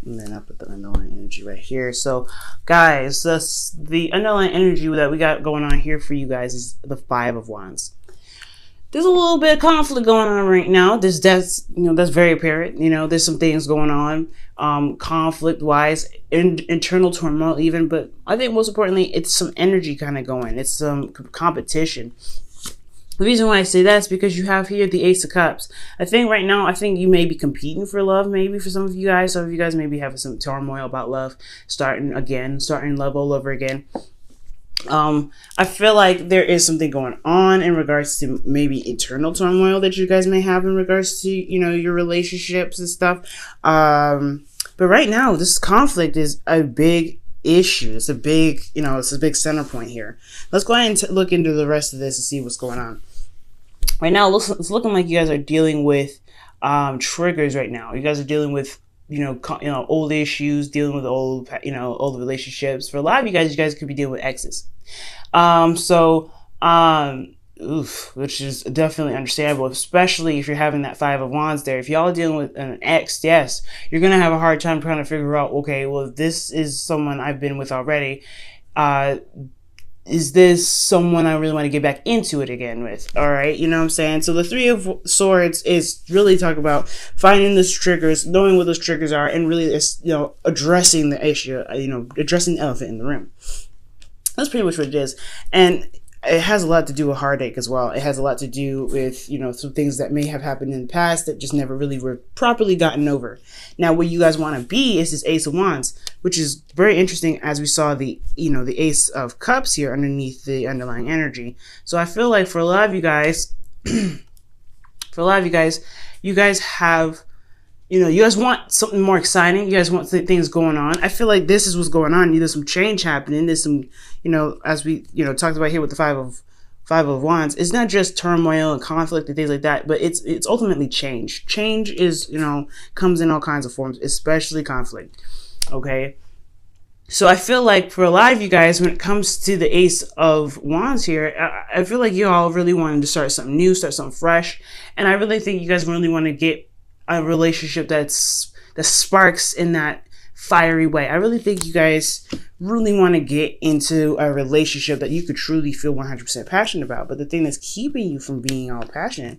And then I put the underlying energy right here. So, guys, the underlying energy that we got going on here for you guys is the Five of Wands. There's a little bit of conflict going on right now. That's very apparent. There's some things going on, conflict wise, internal turmoil even. But I think most importantly, it's some energy kind of going. It's some competition. The reason why I say that is because you have here the Ace of Cups. I think right now, you may be competing for love, maybe for some of you guys. Some of you guys may be having some turmoil about love, starting love all over again. I feel like there is something going on in regards to maybe internal turmoil that you guys may have in regards to, your relationships and stuff. But right now, this conflict is a big issue. It's a big center point here. Let's go ahead and look into the rest of this and see what's going on. Right now, it's looking like you guys are dealing with triggers right now. You guys are dealing with old issues, dealing with old relationships. For a lot of you guys could be dealing with exes. Which is definitely understandable, especially if you're having that Five of Wands there. If y'all are dealing with an ex, yes, you're going to have a hard time trying to figure out, okay, well, this is someone I've been with already. Is this someone I really want to get back into it again with? All right, you know what I'm saying? So the Three of Swords is really talking about finding those triggers, knowing what those triggers are, and really, addressing the issue, addressing the elephant in the room. That's pretty much what it is. And it has a lot to do with heartache as well. It has a lot to do with, some things that may have happened in the past that just never really were properly gotten over. Now, what you guys want to be is this Ace of Wands, which is very interesting as we saw the Ace of Cups here underneath the underlying energy. So I feel like for a lot of you guys, you guys have, you guys want something more exciting. You guys want things going on. I feel like this is what's going on. There's some change happening. There's some, as we, talked about here with the Five of Wands, it's not just turmoil and conflict and things like that, but it's ultimately change. Change is, comes in all kinds of forms, especially conflict. Okay. So I feel like for a lot of you guys, when it comes to the Ace of Wands here, I feel like you all really wanted to start something new, start something fresh. And I really think you guys really want to get a relationship that sparks in that fiery way. I really think you guys really want to get into a relationship that you could truly feel 100% passionate about. But the thing that's keeping you from being all passionate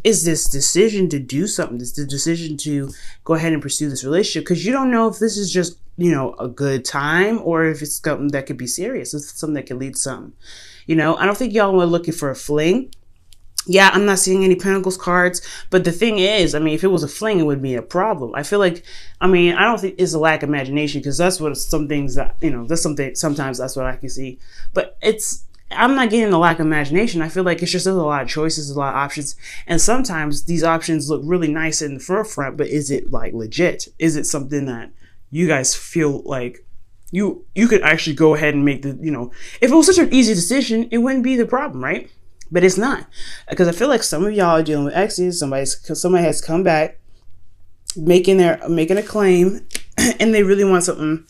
is this decision to do something. This the decision to go ahead and pursue this relationship, because you don't know if this is just, a good time or if it's something that could be serious. It's something that could lead to something. I don't think y'all are looking for a fling. Yeah, I'm not seeing any Pentacles cards, but the thing is, if it was a fling, it would be a problem. I feel like, I don't think it's a lack of imagination, because that's what some things that, that's something, sometimes that's what I can see. But I'm not getting a lack of imagination. I feel like it's just there's a lot of choices, a lot of options. And sometimes these options look really nice in the forefront, but is it like legit? Is it something that you guys feel like you could actually go ahead and make the, if it was such an easy decision, it wouldn't be the problem, right? But it's not, because I feel like some of y'all are dealing with exes. Somebody has come back, making a claim, and they really want something.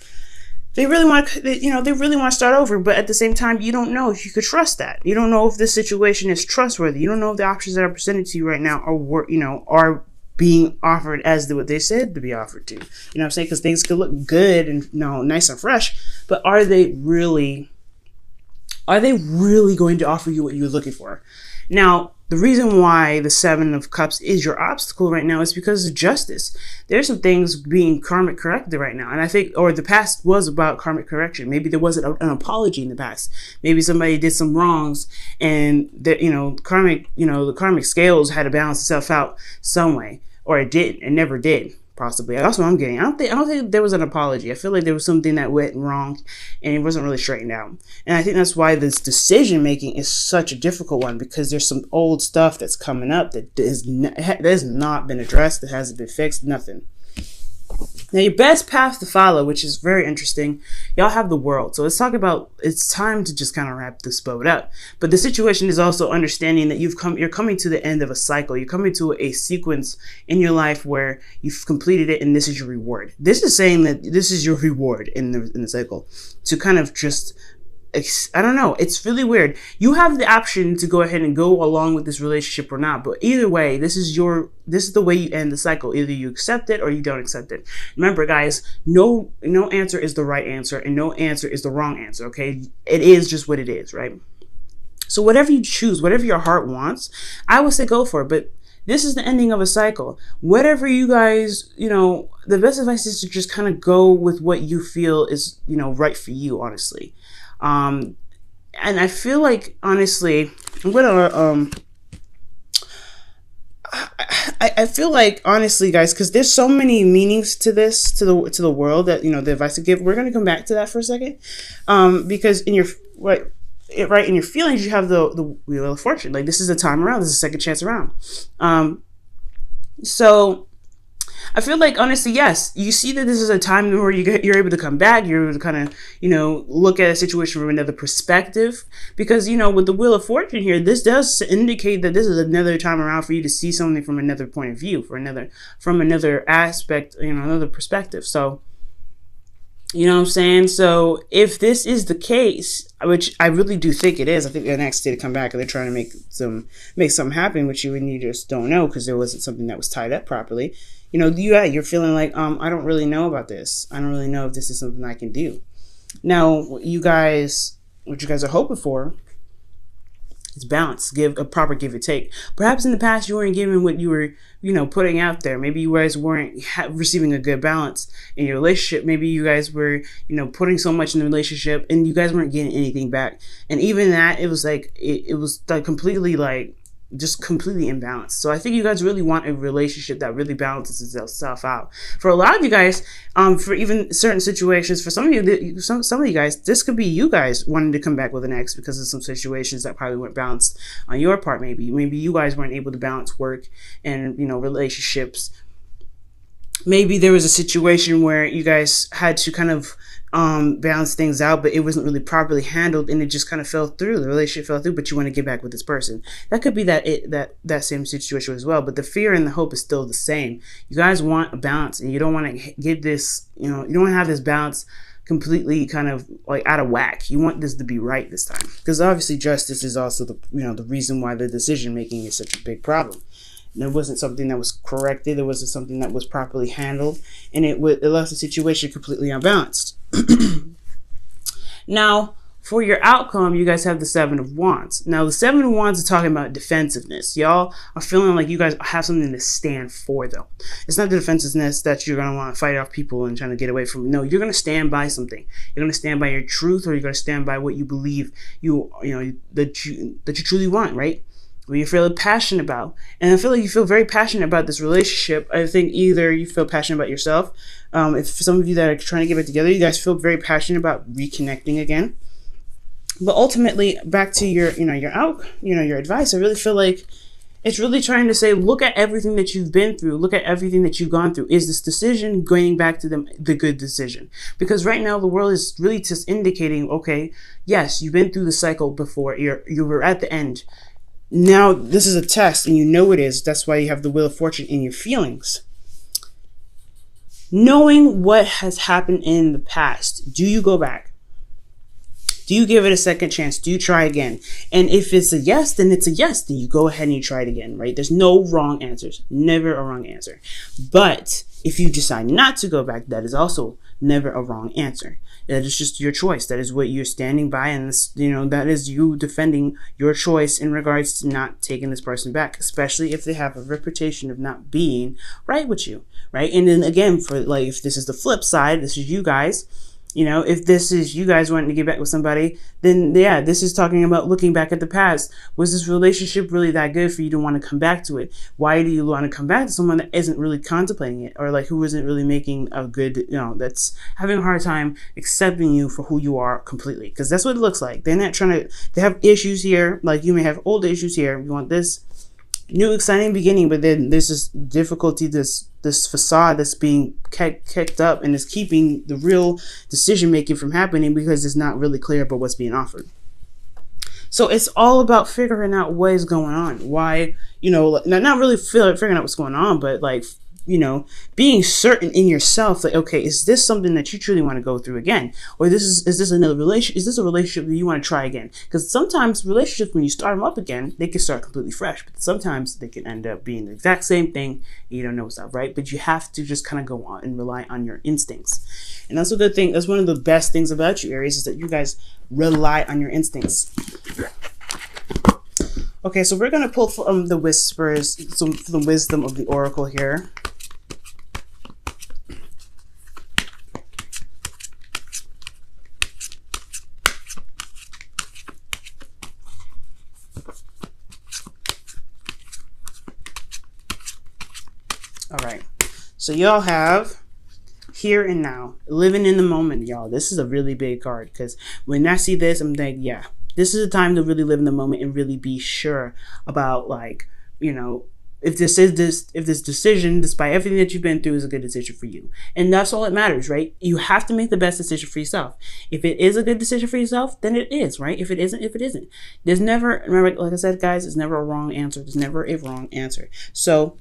They really want to start over. But at the same time, you don't know if you could trust that. You don't know if this situation is trustworthy. You don't know if the options that are presented to you right now are being offered as what they said to be offered to. You know what I'm saying? Because things could look good and nice and fresh, but are they really going to offer you what you're looking for? Now, the reason why the Seven of Cups is your obstacle right now is because of justice. There's some things being karmic corrected right now. And I think, or the past was about karmic correction. Maybe there wasn't an apology in the past. Maybe somebody did some wrongs, and the karmic scales had to balance itself out some way, or it didn't. It never did. Possibly. That's what I'm getting. I don't think there was an apology. I feel like there was something that went wrong and it wasn't really straightened out. And I think that's why this decision making is such a difficult one, because there's some old stuff that's coming up that has not been addressed, that hasn't been fixed, nothing. Now, your best path to follow, which is very interesting, y'all have the World. So let's talk about, it's time to just kind of wrap this boat up. But the situation is also understanding that you're coming to the end of a cycle. You're coming to a sequence in your life where you've completed it, and this is your reward. This is saying that this is your reward in the cycle, to kind of just I don't know. It's really weird. You have the option to go ahead and go along with this relationship or not. But either way, this is the way you end the cycle. Either you accept it or you don't accept it. Remember, guys, no answer is the right answer and no answer is the wrong answer. Okay, it is just what it is, right? So whatever you choose, whatever your heart wants, I would say go for it. But this is the ending of a cycle. Whatever you guys, the best advice is to just kind of go with what you feel is, right for you, honestly. And I feel like, honestly, I'm gonna I feel like, honestly, guys, because there's so many meanings to this, to the world, that the advice to give. We're gonna come back to that for a second, because in your in your feelings, you have the wheel of fortune. Like, this is a time around. This is a second chance around. So I feel like, honestly, yes, you see that this is a time where you're able to come back. You're able to kind of, look at a situation from another perspective. Because, with the Wheel of Fortune here, this does indicate that this is another time around for you to see something from another point of view, from another aspect, another perspective. So, you know what I'm saying? So if this is the case, which I really do think it is, I think the next day to come back and they're trying to make something happen with you, and you just don't know because there wasn't something that was tied up properly. You're feeling like, I don't really know about this. I don't really know if this is something I can do. Now, what you guys are hoping for is balance. Give a proper give and take. Perhaps in the past you weren't giving what you were, putting out there. Maybe you guys weren't receiving a good balance in your relationship. Maybe you guys were, putting so much in the relationship and you guys weren't getting anything back. And even that, it was like, it was like completely like, just completely imbalanced. So I think you guys really want a relationship that really balances itself out. For a lot of you guys, for even certain situations, for some of you, some of you guys, this could be you guys wanting to come back with an ex because of some situations that probably weren't balanced on your part. Maybe you guys weren't able to balance work and relationships. Maybe there was a situation where you guys had to kind of balance things out, but it wasn't really properly handled and it just kind of fell through. The relationship fell through, but you want to get back with this person. That could be that same situation as well, but the fear and the hope is still the same. You guys want a balance, and you don't want to get this, you don't want to have this balance completely kind of like out of whack. You want this to be right this time, because obviously justice is also the reason why the decision making is such a big problem. There wasn't something that was corrected. There wasn't something that was properly handled, and it left the situation completely unbalanced. Now, for your outcome, you guys have the Seven of Wands. Now, the Seven of Wands is talking about defensiveness. Y'all are feeling like you guys have something to stand for, though. It's not the defensiveness that you're going to want to fight off people and trying to get away from. No, you're going to stand by something. You're going to stand by your truth, or you're going to stand by what you believe that you truly want, right? What you feel passionate about. And I feel like you feel very passionate about this relationship. I think either you feel passionate about yourself. If some of you that are trying to get it together, you guys feel very passionate about reconnecting again. But ultimately, back to your advice, I really feel like it's really trying to say, look at everything that you've been through. Look at everything that you've gone through. Is this decision going back to the good decision? Because right now the world is really just indicating, okay, yes, you've been through the cycle before. You were at the end. Now, this is a test, and you know it is. That's why you have the Wheel of Fortune in your feelings. Knowing what has happened in the past, do you go back? Do you give it a second chance? Do you try again? And if it's a yes, then it's a yes. Then you go ahead and you try it again, right? There's no wrong answers. Never a wrong answer. But if you decide not to go back, that is also never a wrong answer. That is just your choice. That is what you're standing by, and this, that is you defending your choice in regards to not taking this person back, especially if they have a reputation of not being right with you, right? And then again, for like, if this is the flip side, this is you guys. If this is you guys wanting to get back with somebody, then yeah, this is talking about looking back at the past. Was this relationship really that good for you to want to come back to it? Why do you want to come back to someone that isn't really contemplating it, or like who isn't really making a good, that's having a hard time accepting you for who you are completely? Because that's what it looks like. They're not trying to, they have issues here. Like, you may have old issues here. You want this new exciting beginning, but then there's this difficulty, this facade that's being kicked up, and is keeping the real decision making from happening because it's not really clear about what's being offered. So it's all about figuring out what is going on. Why, not really figuring out what's going on, but like being certain in yourself, like, okay, is this something that you truly want to go through again? Or is this another relationship? Is this a relationship that you want to try again? Because sometimes relationships, when you start them up again, they can start completely fresh, but sometimes they can end up being the exact same thing, and you don't know what's up, right? But you have to just kind of go on and rely on your instincts. And that's a good thing. That's one of the best things about you, Aries, is that you guys rely on your instincts. Okay, so we're going to pull from the whispers, some the wisdom of the oracle here. All right, so y'all have here and now, living in the moment, y'all. This is a really big card, because when I see this, I'm like, yeah, this is a time to really live in the moment and really be sure about, like, if this decision, despite everything that you've been through, is a good decision for you. And that's all that matters, right? You have to make the best decision for yourself. If it is a good decision for yourself, then it is, right? If it isn't, it isn't. There's never, remember, like I said, guys, there's never a wrong answer. There's never a wrong answer. So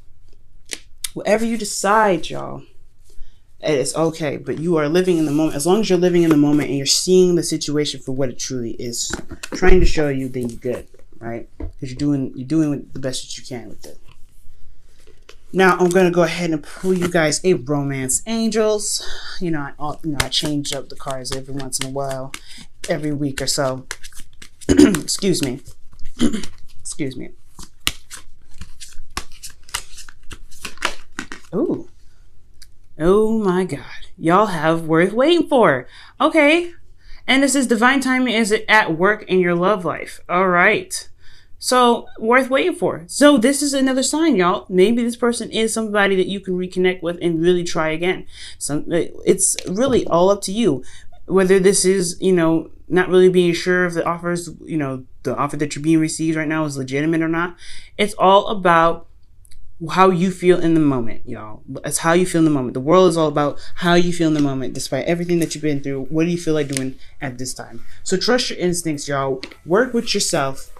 whatever you decide, y'all, it's okay, but you are living in the moment. As long as you're living in the moment and you're seeing the situation for what it truly is, trying to show you, then you're good, right? Because you're doing the best that you can with it. Now I'm gonna go ahead and pull you guys a romance angels. I change up the cards every once in a while, every week or so. Excuse me. Excuse me. Ooh. Oh my God. Y'all have worth waiting for. Okay. And this is divine timing is at work in your love life. All right. So worth waiting for. So this is another sign, y'all. Maybe this person is somebody that you can reconnect with and really try again. So it's really all up to you. Whether this is, not really being sure if the offers, the offer that you're being received right now is legitimate or not. It's all about how you feel in the moment, y'all. It's how you feel in the moment. The world is all about how you feel in the moment, despite everything that you've been through. What do you feel like doing at this time? So trust your instincts, y'all. Work with yourself,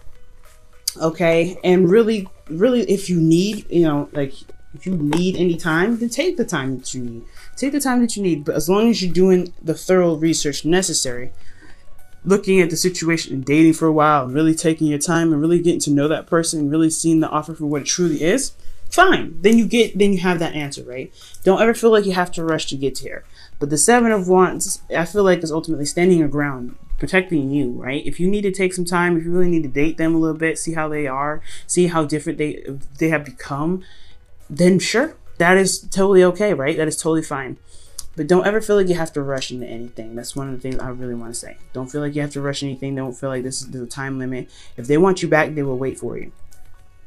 okay? And really, if you need, if you need any time, then take the time that you need. Take the time that you need. But as long as you're doing the thorough research necessary, looking at the situation and dating for a while, and really taking your time and really getting to know that person and really seeing the offer for what it truly is, fine. Then you have that answer, right? Don't ever feel like you have to rush to get here. But the Seven of Wands, I feel like, is ultimately standing your ground, protecting you, right? If you need to take some time, if you really need to date them a little bit, see how they are, see how different they have become, then sure, that is totally okay, right? That is totally fine. But don't ever feel like you have to rush into anything. That's one of the things I really want to say. Don't feel like you have to rush anything. Don't feel like there's a time limit. If they want you back, they will wait for you.